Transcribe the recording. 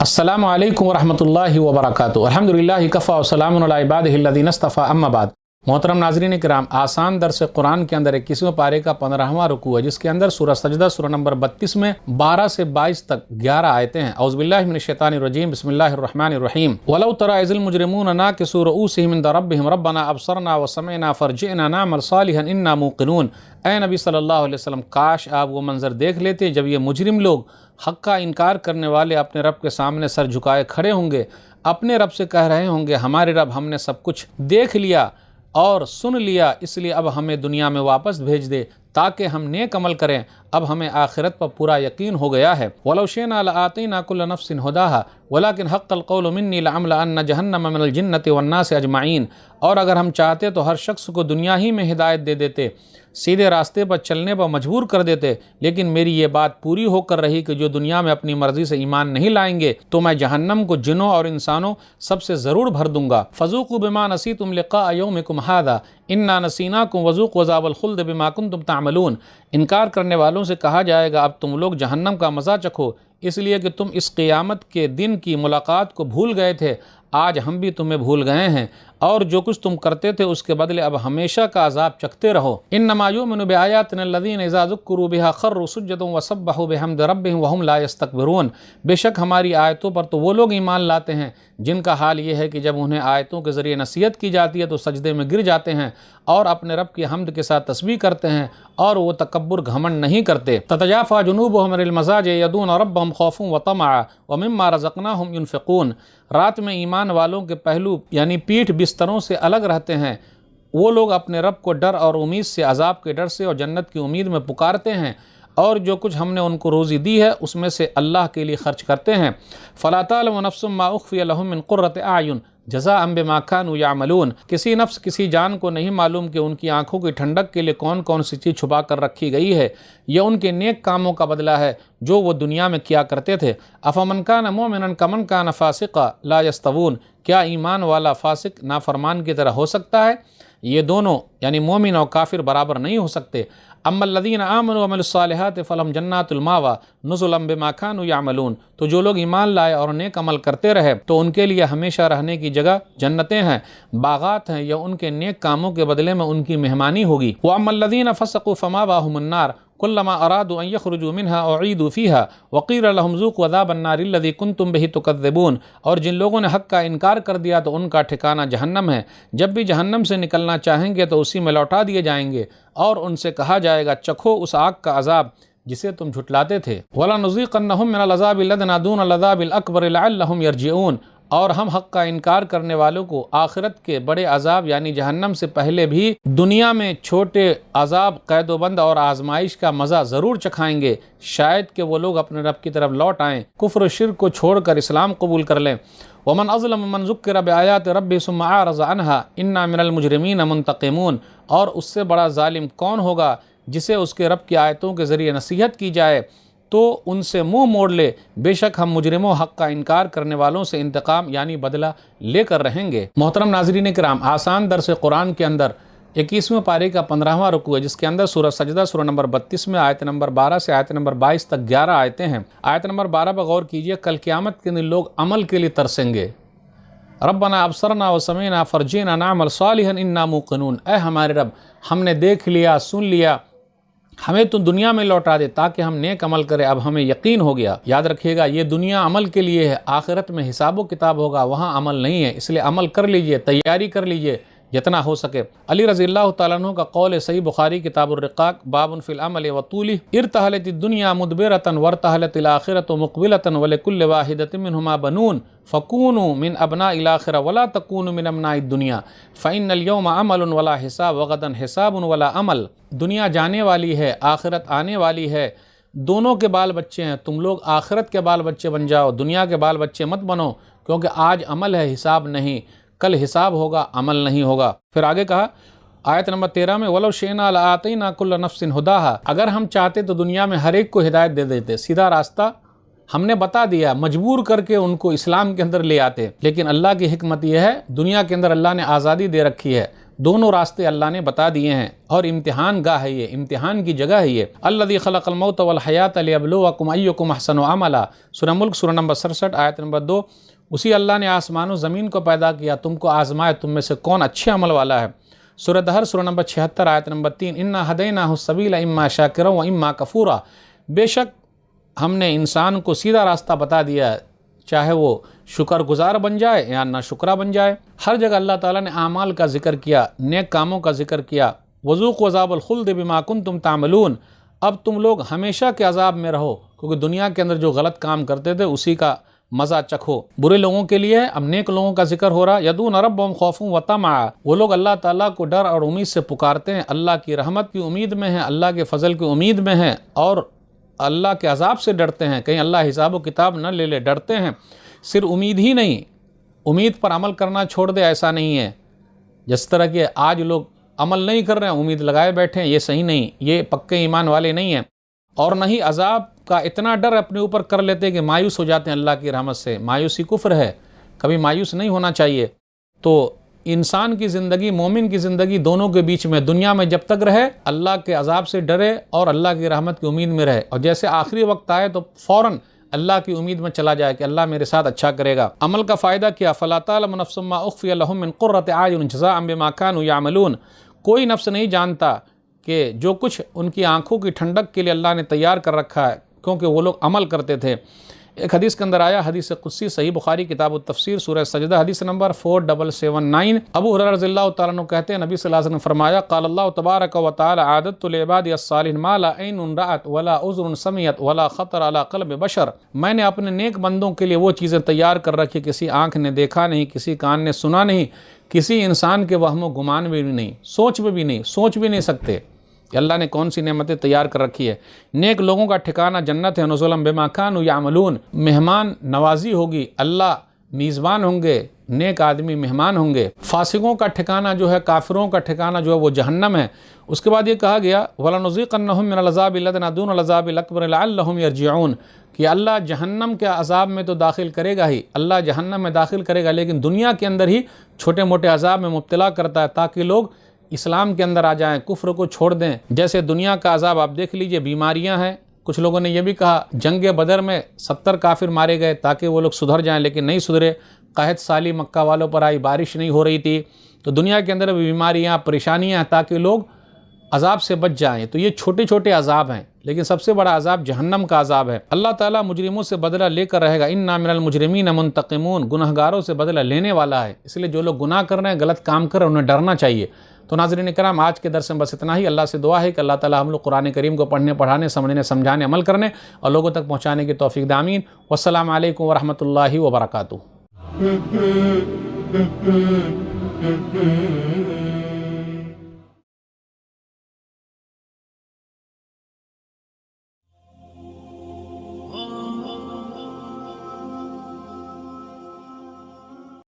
अस्सलामु अलैकुम वरहमतुल्लाहि वबरकातुहू। अल्हम्दुलिल्लाहि कफ़ा व सलामुन अला इबादिहिल्लज़ीना इस्तफ़ा, अम्मा बाद। मोहतरम नाज़रीन किराम, आसान दर्स कुरान के अंदर 21वें पारे का 15वां रुकू है, जिसके अंदर सूरह सजदा सूरह नंबर 32 में 12 से 22 तक 11 आयतें हैं। औज़ु बिल्लाहि मिनश शैतानिर रजीम, बिस्मिल्लाहिर रहमानिर रहीम। वलौ तरा इज़िल मुजरिमून नाकिसू रुऊसिहिम इंदा रब्बिहिम रब्बना अबसरना व समिअना फरजिअना नअमल सालिहन इन्ना मूक़िनून। ऐ नबी सल्लल्लाहु अलैहि वसल्लम, काश आप वो मंजर देख लेते जब ये मुजरिम लोग, हक़ का इनकार करने वाले, अपने रब के सामने सर झुकाए खड़े होंगे, अपने रब से कह रहे होंगे, हमारे रब, हमने सब कुछ देख लिया और सुन लिया, इसलिए अब हमें दुनिया में वापस भेज दे ताकि हम नेक अमल करें। अब हमें आखिरत पर पूरा यकीन हो गया है। वलौ शिअना लआतैना कुल्ल नफ्सिन हुदाहा वलाकिन हक़्क़ल क़ौलु मिन्नी लअम्लअन्न जहन्नम मिनल जिन्नति वन्नासि अजमईन। और अगर हम चाहते तो हर शख्स को दुनिया ही में हिदायत दे देते, सीधे रास्ते पर चलने पर मजबूर कर देते, लेकिन मेरी ये बात पूरी होकर रही कि जो दुनिया में अपनी मर्जी से ईमान नहीं लाएंगे तो मैं जहन्नम को जिन्नों और इंसानों सबसे ज़रूर भर दूंगा। फ़ज़ूक़ू बिमा नसीतुम लिक़ा यौमिकुम हाज़ा इन्ना नसीनाकुम वज़ूक़ू अज़ाबल ख़ुल्द बिमा कुन्तुम तामलून। इनकार करने वालों से कहा जाएगा, अब तुम लोग जहन्नम का मज़ा चखो, इसलिए कि तुम इस क़ियामत के दिन की मुलाकात को भूल गए थे, आज हम भी तुम्हें भूल गए हैं, और जो कुछ तुम करते थे उसके बदले अब हमेशा का अज़ाब चखते रहो। इन्नमा युमिनु बिआयातिना अल्लज़ीना इज़ा ज़ुक्किरू बिहा ख़र्रू सुज्जदन व सब्बहू बिहम्दि रब्बिहिम व हुम ला यस्तकबिरून। बेशक हमारी आयतों पर तो वो लोग ईमान लाते हैं जिनका हाल ये है कि जब उन्हें आयतों के ज़रिए नसीहत की जाती है तो सजदे में गिर जाते हैं और अपने रब की हम्द के साथ तस्बीह करते हैं, और वो तकब्बुर घमंड नहीं करते। ततजाफ़ा जुनूबुहुम अनिल मज़ाजि यदूना रब्बहुम खौफ़न व तमअ व मिम्मा रज़क़नाहुम युनफ़िक़ून। रात में ईमान वालों के पहलू यानी पीठ बिस्तरों से अलग रहते हैं। वो लोग अपने रब को डर और उम्मीद से, अज़ाब के डर से और जन्नत की उम्मीद में पुकारते हैं, और जो कुछ हमने उनको रोज़ी दी है उसमें से अल्लाह के लिए खर्च करते हैं। फ़ला तअलमु नफ्सुम मा उख़फ़िय लहुम मिन क़ुर्रति अयुन जज़ाअन बिमा कानू यामलून। किसी नफ्स, किसी जान को नहीं मालूम कि उनकी आंखों की ठंडक के लिए कौन कौन सी चीज़ छुपा कर रखी गई है। यह उनके नेक कामों का बदला है जो वो दुनिया में किया करते थे। अफ़मन कान मुमिनन कमन कान फ़ासिक़ा ला यस्तवून। क्या ईमान वाला फासिक नाफरमान की तरह हो सकता है? ये दोनों यानी मोमिन और काफिर बराबर नहीं हो सकते। अम्मल्लज़ीना आमनू व अमिलुस्सालिहाति फ़लहुम जन्नातुल मावा नुज़ुलन बिमा कानू यामलून। तो जो लोग ईमान लाए और नेक अमल करते रहे तो उनके लिए हमेशा रहने की जगह जन्नतें हैं, बागात हैं, या उनके नेक कामों के बदले में उनकी मेहमानी होगी। व अम्मल्लज़ीना फ़सक़ू फ़मावाहुमुन नार कुल्लमा अरादू अन यख़रुजू मिन्हा उईदू फ़ीहा वक़ील लहुम ज़ूक़ू अज़ाबन नारिल्लज़ी कुन्तुम बिही तुकज़्ज़िबून। और जिन लोगों ने हक़ का इनकार कर दिया तो उनका ठिकाना जहन्नम है, जब भी जहन्नम से निकलना चाहेंगे तो उसी में लौटा दिए जाएंगे, और उनसे कहा जाएगा, चखो उस आग का अज़ाब जिसे तुम झुटलाते थे। वला नुज़ीक़न्नहुम मिनल अज़ाबिल अदना दूनल अज़ाबिल अकबर लअल्लहुम यरजिऊन। और हम हक़ का इनकार करने वालों को आखिरत के बड़े अज़ाब यानी जहन्नम से पहले भी दुनिया में छोटे अज़ाब, कैदोबंद और आजमाइश का मज़ा ज़रूर चखाएंगे, शायद कि वो लोग अपने रब की तरफ लौट आएँ, कुफ्र शिर्क को छोड़कर इस्लाम कबूल कर लें। वमन अज़लम मन ज़ुक्किर बिआयाति रब्बिही सुम्मा अअरज़ अन्हा इन्ना मिनल मुजरिमीन मुंतक़िमून। और उससे बड़ा जालिम कौन होगा जिसे उसके रब की आयतों के ज़रिए नसीहत की जाए तो उनसे मुंह मोड़ ले। बेशक हम मुजरिमों, हक़ का इनकार करने वालों से इंतकाम यानी बदला लेकर रहेंगे। मोहतरम नाज़रीन किराम, आसान दर्स कुरान के अंदर 21वें पारे का 15वां रुकू है, जिसके अंदर सूरह सजदा सूरह नंबर 32 में आयत नंबर 12 से आयत नंबर 22 तक 11 आयतें हैं। आयत नंबर 12 पर गौर कीजिए। कल क़यामत के दिन लोग अमल के लिए तरसेंगे। रब्बना अबसरना व समिअना फरजिअना नअमल सालिहन इन्ना मूक़िनून। ऐ हमारे रब, हमने देख लिया, सुन लिया, हमें तो दुनिया में लौटा दे ताकि हम नेक अमल करें, अब हमें यकीन हो गया। याद रखिएगा, ये दुनिया अमल के लिए है, आखिरत में हिसाब किताब होगा, वहाँ अमल नहीं है, इसलिए अमल कर लीजिए, तैयारी कर लीजिए जितना हो सके। अली रज़ियल्लाहु तआला अन्हु का कौल है, सही बुखारी किताबुर रिक़ाक़, बाबुन फ़िल अमल व तूलिह, इरतहलतिद दुनिया मुदबिरतन वरतहलतिल आखिरतु मुक़बिलतन व लिकुल्लि वाहिदतिन मिनहुमा बनून फ़कूनू मिन अबनाइल आखिरा वला तकूनू मिन अबनाइद दुनिया फ़इन्नल यौमा अमलुन वला हिसाब व गदन हिसाबुन वला अमल। दुनिया जाने वाली है, आखिरत आने वाली है, दोनों के बाल बच्चे हैं, तुम लोग आखिरत के बाल बच्चे बन जाओ, दुनिया के बाल बच्चे मत बनो, क्योंकि आज अमल है, हिसाब नहीं। कल हिसाब होगा, अमल नहीं होगा। फिर आगे कहा आयत नंबर 13 में, वलौ शिअना लआतैना कुल्ल नफ्सिन हुदाहा। अगर हम चाहते तो दुनिया में हर एक को हिदायत दे देते, सीधा रास्ता हमने बता दिया, मजबूर करके उनको इस्लाम के अंदर ले आते। लेकिन अल्लाह की हिकमत यह है, दुनिया के अंदर अल्लाह ने आज़ादी दे रखी है, دونوں راستے اللہ نے بتا دیے ہیں، اور امتحان گاہ ہے، یہ امتحان کی جگہ ہے یہ۔ الذی خلق الموت والحیات لیبلوکم ایکم احسن عملا، سورہ ملک سورہ نمبر 67 آیت نمبر 2۔ اسی اللہ نے آسمان و زمین کو پیدا کیا تم کو آزمائے تم میں سے کون اچھے عمل والا ہے۔ سورہ دہر سورہ نمبر 76 آیت نمبر 3، انا ہدیناہ السبیل اما شاکرا و اما کفورا، بے شک ہم نے انسان کو سیدھا راستہ بتا دیا ہے، چاہے وہ شکر گزار بن جائے یا نہ شکرہ بن جائے۔ ہر جگہ اللہ تعالیٰ نے اعمال کا ذکر کیا، نیک کاموں کا ذکر کیا۔ وذوقوا عذاب الخلد بما کنتم تعملون، اب تم لوگ ہمیشہ کے عذاب میں رہو، کیونکہ دنیا کے اندر جو غلط کام کرتے تھے اسی کا مزہ چکھو۔ برے لوگوں کے لیے اب نیک لوگوں کا ذکر ہو رہا، یدعون ربهم خوفا وطمعا، وہ لوگ اللہ تعالیٰ کو ڈر اور امید سے پکارتے ہیں، اللہ کی رحمت کی امید میں ہیں، اللہ کے فضل کی امید میں ہیں، اور اللہ کے عذاب سے ڈرتے ہیں، کہیں اللہ حساب و کتاب نہ لے لے، ڈرتے ہیں۔ صرف امید ہی نہیں، امید پر عمل کرنا چھوڑ دے، ایسا نہیں ہے۔ جس طرح کہ آج لوگ عمل نہیں کر رہے ہیں، امید لگائے بیٹھے ہیں، یہ صحیح نہیں، یہ پکے ایمان والے نہیں ہیں۔ اور نہ ہی عذاب کا اتنا ڈر اپنے اوپر کر لیتے کہ مایوس ہو جاتے ہیں اللہ کی رحمت سے، مایوسی کفر ہے، کبھی مایوس نہیں ہونا چاہیے۔ تو انسان کی زندگی، مومن کی زندگی دونوں کے بیچ میں، دنیا میں جب تک رہے اللہ کے عذاب سے ڈرے اور اللہ کی رحمت کی امید میں رہے، اور جیسے آخری وقت آئے تو فوراً اللہ کی امید میں چلا جائے کہ اللہ میرے ساتھ اچھا کرے گا۔ عمل کا فائدہ کیا؟ فلا تعلم نفس ما اخفی لهم من قرۃ اعین جزاء بما كانوا يعملون، کوئی نفس نہیں جانتا کہ جو کچھ ان کی آنکھوں کی ٹھنڈک کے لیے اللہ نے تیار کر رکھا ہے، کیونکہ وہ لوگ عمل کرتے تھے۔ ایک حدیث کے اندر آیا، حدیث قدسی، صحیح بخاری کتاب التفسیر سورہ سجدہ حدیث نمبر 4779، ابو ہریرہ رضی اللہ تعالیٰ عنہ کہتے ہیں نبی صلی اللہ علیہ وسلم نے فرمایا، قال اللہ تبارک و تعالی اعددت لعبادی الصالحین ما لا عین رأت ولا اذن سمعت ولا خطر علی قلب بشر، میں نے اپنے نیک بندوں کے لیے وہ چیزیں تیار کر رکھی کسی آنکھ نے دیکھا نہیں، کسی کان نے سنا نہیں، کسی انسان کے وہم و گمان میں بھی نہیں، سوچ میں بھی نہیں، سوچ بھی نہیں سکتے کہ اللہ نے کون سی نعمتیں تیار کر رکھی ہے۔ نیک لوگوں کا ٹھکانہ جنت ہے، نزلا بما كانوا يعملون، مہمان نوازی ہوگی، اللہ میزبان ہوں گے، نیک آدمی مہمان ہوں گے۔ فاسقوں کا ٹھکانہ جو ہے، کافروں کا ٹھکانہ جو ہے وہ جہنم ہے۔ اس کے بعد یہ کہا گیا وَلَنُذِيقَنَّهُم مِّنَ الْعَذَابِ الْأَدْنَىٰ دُونَ الْعَذَابِ الْأَكْبَرِ لَعَلَّهُمْ يَرْجِعُونَ، کہ اللہ جہنم کے عذاب میں تو داخل کرے گا ہی، اللہ جہنم میں داخل کرے گا، لیکن دنیا کے اندر ہی چھوٹے موٹے عذاب میں مبتلا کرتا ہے تاکہ لوگ اسلام کے اندر آ جائیں، کفر کو چھوڑ دیں۔ جیسے دنیا کا عذاب آپ دیکھ لیجئے، بیماریاں ہیں، کچھ لوگوں نے یہ بھی کہا جنگ بدر میں 70 کافر مارے گئے تاکہ وہ لوگ سدھر جائیں، لیکن نہیں سدھرے۔ قحط سالی مکہ والوں پر آئی، بارش نہیں ہو رہی تھی، تو دنیا کے اندر بھی بیماریاں، پریشانیاں ہیں تاکہ لوگ عذاب سے بچ جائیں۔ تو یہ چھوٹے چھوٹے عذاب ہیں، لیکن سب سے بڑا عذاب جہنم کا عذاب ہے۔ اللہ تعالیٰ مجرموں سے بدلہ لے کر رہے گا، انا من المجرمین منتقمون، گنہگاروں سے بدلہ لینے والا ہے۔ اس لیے جو لوگ گناہ کر رہے ہیں، غلط کام کر رہے ہیں، انہیں ڈرنا چاہیے۔ تو ناظرین کرام، آج کے درس میں بس اتنا ہی۔ اللہ سے دعا ہے کہ اللہ تعالیٰ ہم لوگ قرآن کریم کو پڑھنے، پڑھانے، سمجھنے، سمجھانے، عمل کرنے اور لوگوں تک پہنچانے کی توفیق دے، آمین۔ والسلام علیکم ورحمۃ اللہ وبرکاتہ۔